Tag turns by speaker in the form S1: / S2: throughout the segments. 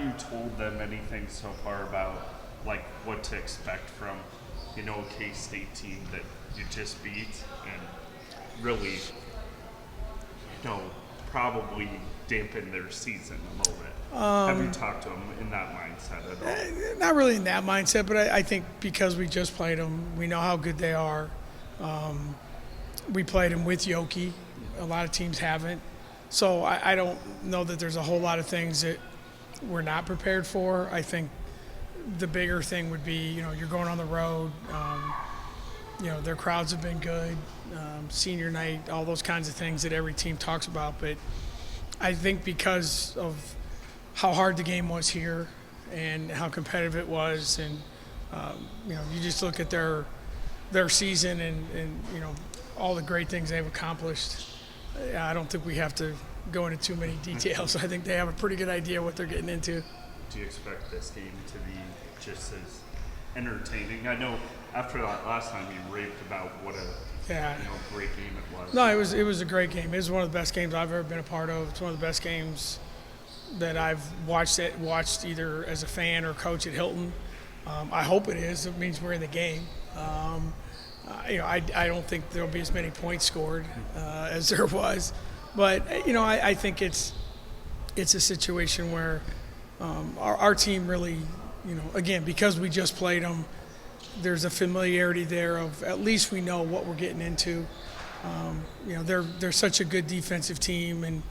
S1: you told them anything so far about like what to expect from, a K-State team that you just beat and really, probably dampen their season a little bit? Have you talked to them in that mindset at all?
S2: Not really in that mindset, but I think because we just played them, we know how good they are. We played them with Yoki. A lot of teams haven't. So I don't know that there's a whole lot of things that we're not prepared for. I think the bigger thing would be, you're going on the road. Their crowds have been good. Senior night, all those kinds of things that every team talks about. But I think because of how hard the game was here and how competitive it was, and you just look at their season and all the great things they've accomplished. I don't think we have to go into too many details. I think they have a pretty good idea what they're getting into.
S1: Do you expect this game to be just as entertaining? I know after that last time you raved about what a great game it was.
S2: No, it was a great game. It was one of the best games I've ever been a part of. It's one of the best games that I've watched either as a fan or coach at Hilton. I hope it is. It means we're in the game. I don't think there'll be as many points scored as there was, but I think it's a situation where our team really, again, because we just played them, there's a familiarity there of at least we know what we're getting into. They're such a good defensive team, and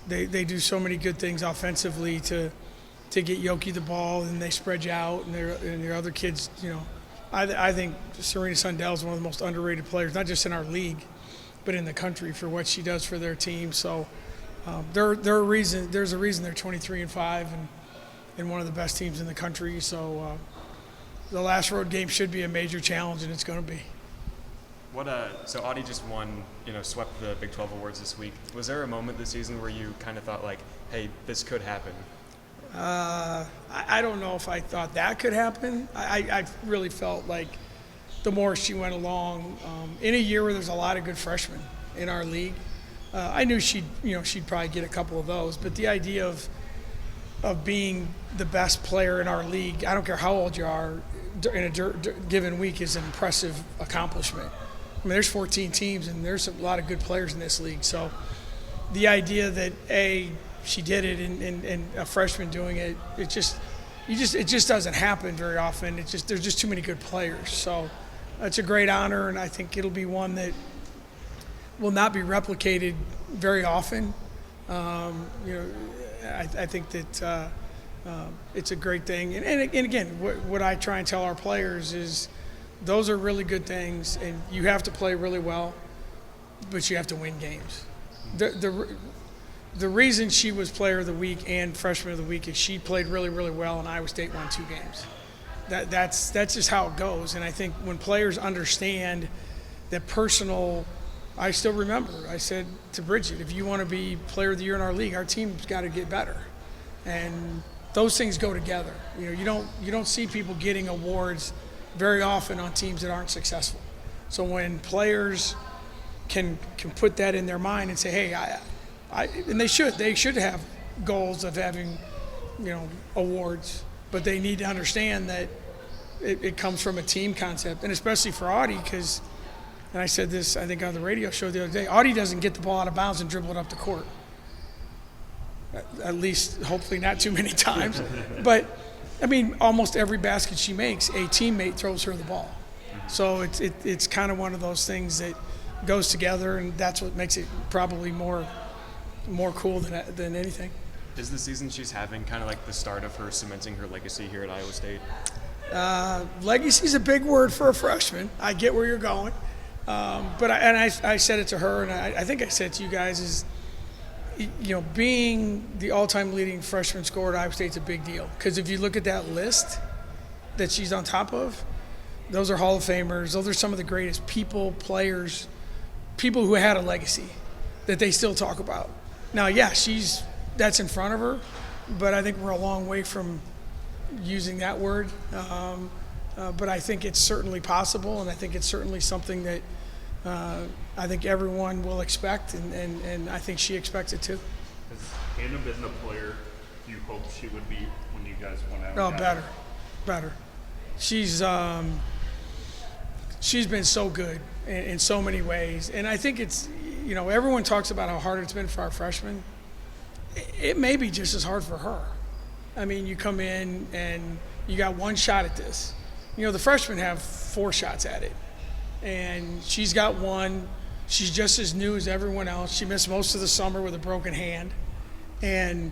S2: they do so many good things offensively to get Yoki the ball, and they spread you out, and their other kids, I think Serena Sundell is one of the most underrated players, not just in our league, but in the country for what she does for their team. So there's a reason they're 23-5 and one of the best teams in the country. So the last road game should be a major challenge, and it's going to be.
S3: So Audie just won, swept the Big 12 awards this week. Was there a moment this season where you kind of thought like, hey, this could happen?
S2: I don't know if I thought that could happen. I really felt like the more she went along, in a year where there's a lot of good freshmen in our league, I knew she'd probably get a couple of those. But the idea of being the best player in our league, I don't care how old you are, in a given week is an impressive accomplishment. I mean, there's 14 teams, and there's a lot of good players in this league. So the idea that, she did it, and a freshman doing it, it just doesn't happen very often. There's just too many good players. So it's a great honor, and I think it'll be one that will not be replicated very often. I think that it's a great thing. And again, what I try and tell our players is those are really good things, and you have to play really well, but you have to win games. The reason she was Player of the Week and Freshman of the Week is she played really, really well, and Iowa State won 2 games. That's just how it goes. And I think when players understand that I still remember, I said to Bridget, if you want to be Player of the Year in our league, our team's got to get better. And those things go together. You don't see people getting awards very often on teams that aren't successful. So when players can put that in their mind and say, hey, and they should have goals of having, awards, but they need to understand that it comes from a team concept, and especially for Audie, because, and I said this, I think on the radio show the other day, Audie doesn't get the ball out of bounds and dribble it up the court. At least, hopefully not too many times. But, I mean, almost every basket she makes, a teammate throws her the ball. So it's kind of one of those things that goes together, and that's what makes it probably more cool than anything.
S3: Is the season she's having kind of like the start of her cementing her legacy here at Iowa State?
S2: Legacy's a big word for a freshman. I get where you're going. But I said it to her, and I think I said it to you guys, is, being the all-time leading freshman scorer at Iowa State's a big deal. Because if you look at that list that she's on top of, those are Hall of Famers. Those are some of the greatest players, people who had a legacy that they still talk about. Now, yeah, that's in front of her, but I think we're a long way from using that word. But I think it's certainly possible, and I think it's certainly something that I think everyone will expect, and I think she expects it too.
S1: Has Hannah been the player you hoped she would be when you guys went out?
S2: No, better. She's been so good in so many ways, and I think it's, everyone talks about how hard it's been for our freshmen. It may be just as hard for her. I mean, you come in and you got one shot at this. The freshmen have 4 shots at it, and she's got one. She's just as new as everyone else. She missed most of the summer with a broken hand, and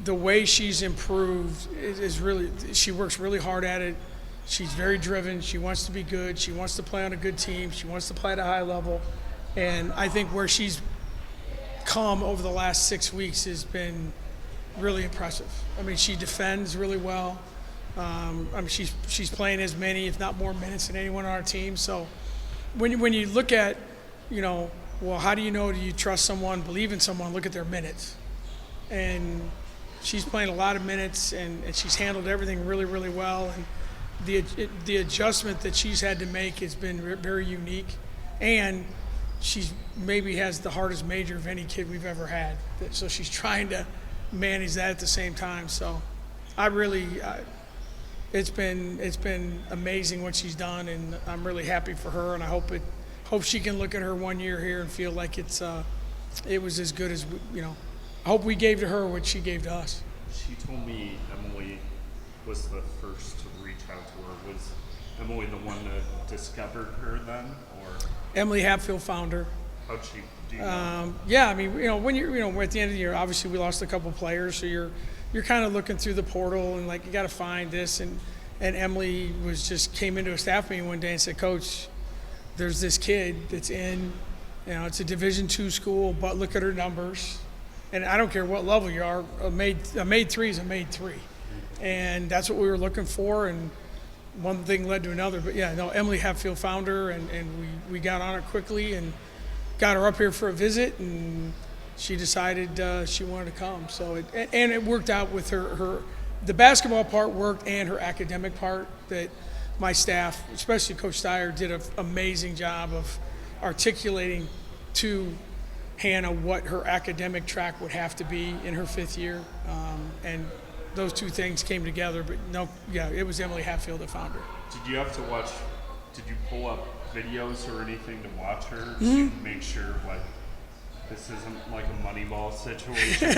S2: the way she's improved is really, she works really hard at it. She's very driven. She wants to be good. She wants to play on a good team. She wants to play at a high level. And I think where she's come over the last 6 weeks has been really impressive. I mean, she defends really well. She's playing as many, if not more, minutes than anyone on our team. So when you look at, well, how do you trust someone, believe in someone, look at their minutes. And she's playing a lot of minutes, and she's handled everything really, really well. And the adjustment that she's had to make has been very unique, and she's maybe has the hardest major of any kid we've ever had. So she's trying to manage that at the same time. So it's been amazing what she's done, and I'm really happy for her. And I hope she can look at her 1 year here and feel like it was as good as I hope we gave to her what she gave to us.
S1: She told me Emily was the first to reach out to her. Was Emily the one that discovered her then, or?
S2: Emily Hatfield found her.
S1: How'd she do that?
S2: Yeah, I mean, when we're at the end of the year, obviously we lost a couple players, so you're kind of looking through the portal and like, you got to find this. And Emily came into a staff meeting one day and said, Coach, there's this kid that's in, it's a Division II school, but look at her numbers. And I don't care what level you are, a made 3 is a made 3. And that's what we were looking for, and one thing led to another. But yeah, no, Emily Hatfield found her, and we got on it quickly and got her up here for a visit, and she decided she wanted to come. So it worked out with her. The basketball part worked, and her academic part, that my staff, especially Coach Steyer, did an amazing job of articulating to Hannah what her academic track would have to be in her 5th year, and those two things came together. But no, yeah, it was Emily Hatfield that found her.
S1: Did you pull up videos or anything to watch her to make sure, like, this isn't like a Moneyball situation?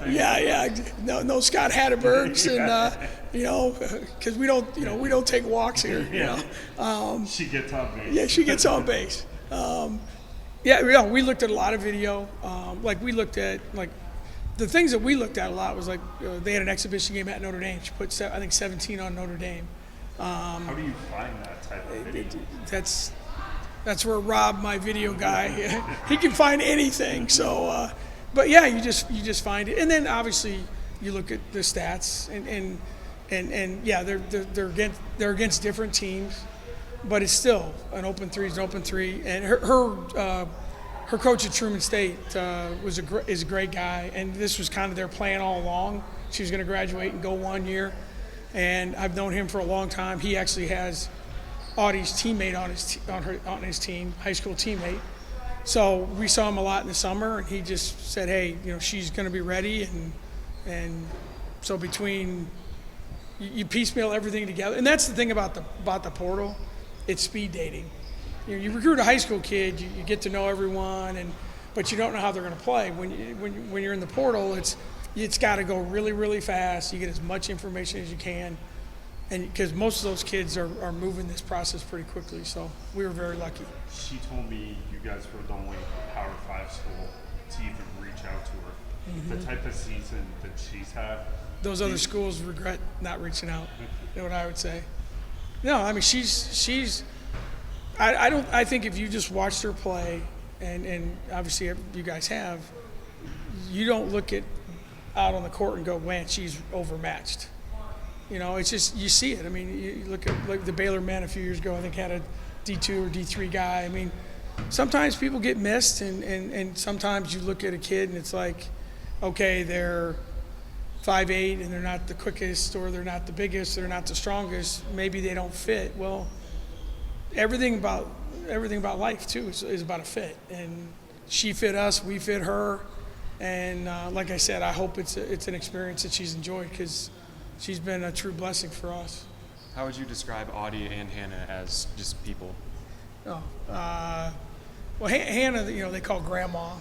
S2: Yeah. No Scott Hatterbergs, and because we don't take walks here.
S1: She gets on base.
S2: Yeah, she gets on base. We looked at a lot of video. We looked at, the things that we looked at a lot was they had an exhibition game at Notre Dame. She put, I think, 17 on Notre Dame.
S1: How do you find that type of video?
S2: That's where Rob, my video guy, he can find anything. So, but yeah, you just find it, and then obviously you look at the stats, and yeah, they're against different teams, but it's still an open 3 is an open 3, and her coach at Truman State is a great guy, and this was kind of their plan all along. She was going to graduate and go 1 year, and I've known him for a long time. He actually has Audie's teammate on his team, high school teammate. So we saw him a lot in the summer, and he just said, hey, she's going to be ready, and so between you piecemeal everything together, and that's the thing about the portal, it's speed dating. You recruit a high school kid, you get to know everyone, but you don't know how they're going to play. When you're in the portal, it's got to go really, really fast. You get as much information as you can, and because most of those kids are moving this process pretty quickly, so we were very lucky.
S1: She told me you guys were the only Power 5 school to even reach out to her. Mm-hmm. The type of season that she's had.
S2: Those other schools regret not reaching out. You know what I would say? No, I mean she's. I think if you just watched her play, and obviously you guys have, you don't look out on the court and go, man, she's overmatched. It's just, you see it. I mean, you look at the Baylor men a few years ago, I think had a D2 or D3 guy. I mean, sometimes people get missed, and sometimes you look at a kid and it's like, okay, they're 5'8", and they're not the quickest, or they're not the biggest, they're not the strongest. Maybe they don't fit. Well, everything about life too is about a fit, and she fit us, we fit her, And like I said, I hope it's an experience that she's enjoyed, because she's been a true blessing for us.
S3: How would you describe Audie and Hannah as just people?
S2: Oh, well, Hannah, they call Grandma.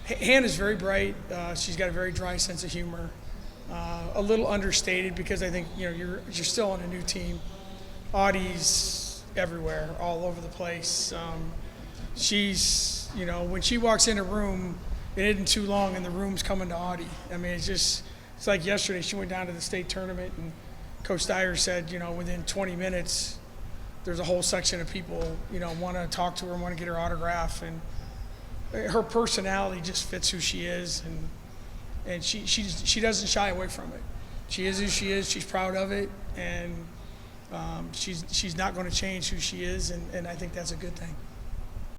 S2: Hannah's very bright. She's got a very dry sense of humor. A little understated, because I think you're still on a new team. Audie's everywhere, all over the place. She's when she walks in a room, it isn't too long and the room's coming to Audie. I mean, it's like yesterday. She went down to the state tournament, and Coach Dyer said within 20 minutes there's a whole section of people want to talk to her and want to get her autograph, and her personality just fits who she is, and she doesn't shy away from it. She is who she is. She's proud of it, and she's not going to change who she is, and I think that's a good thing.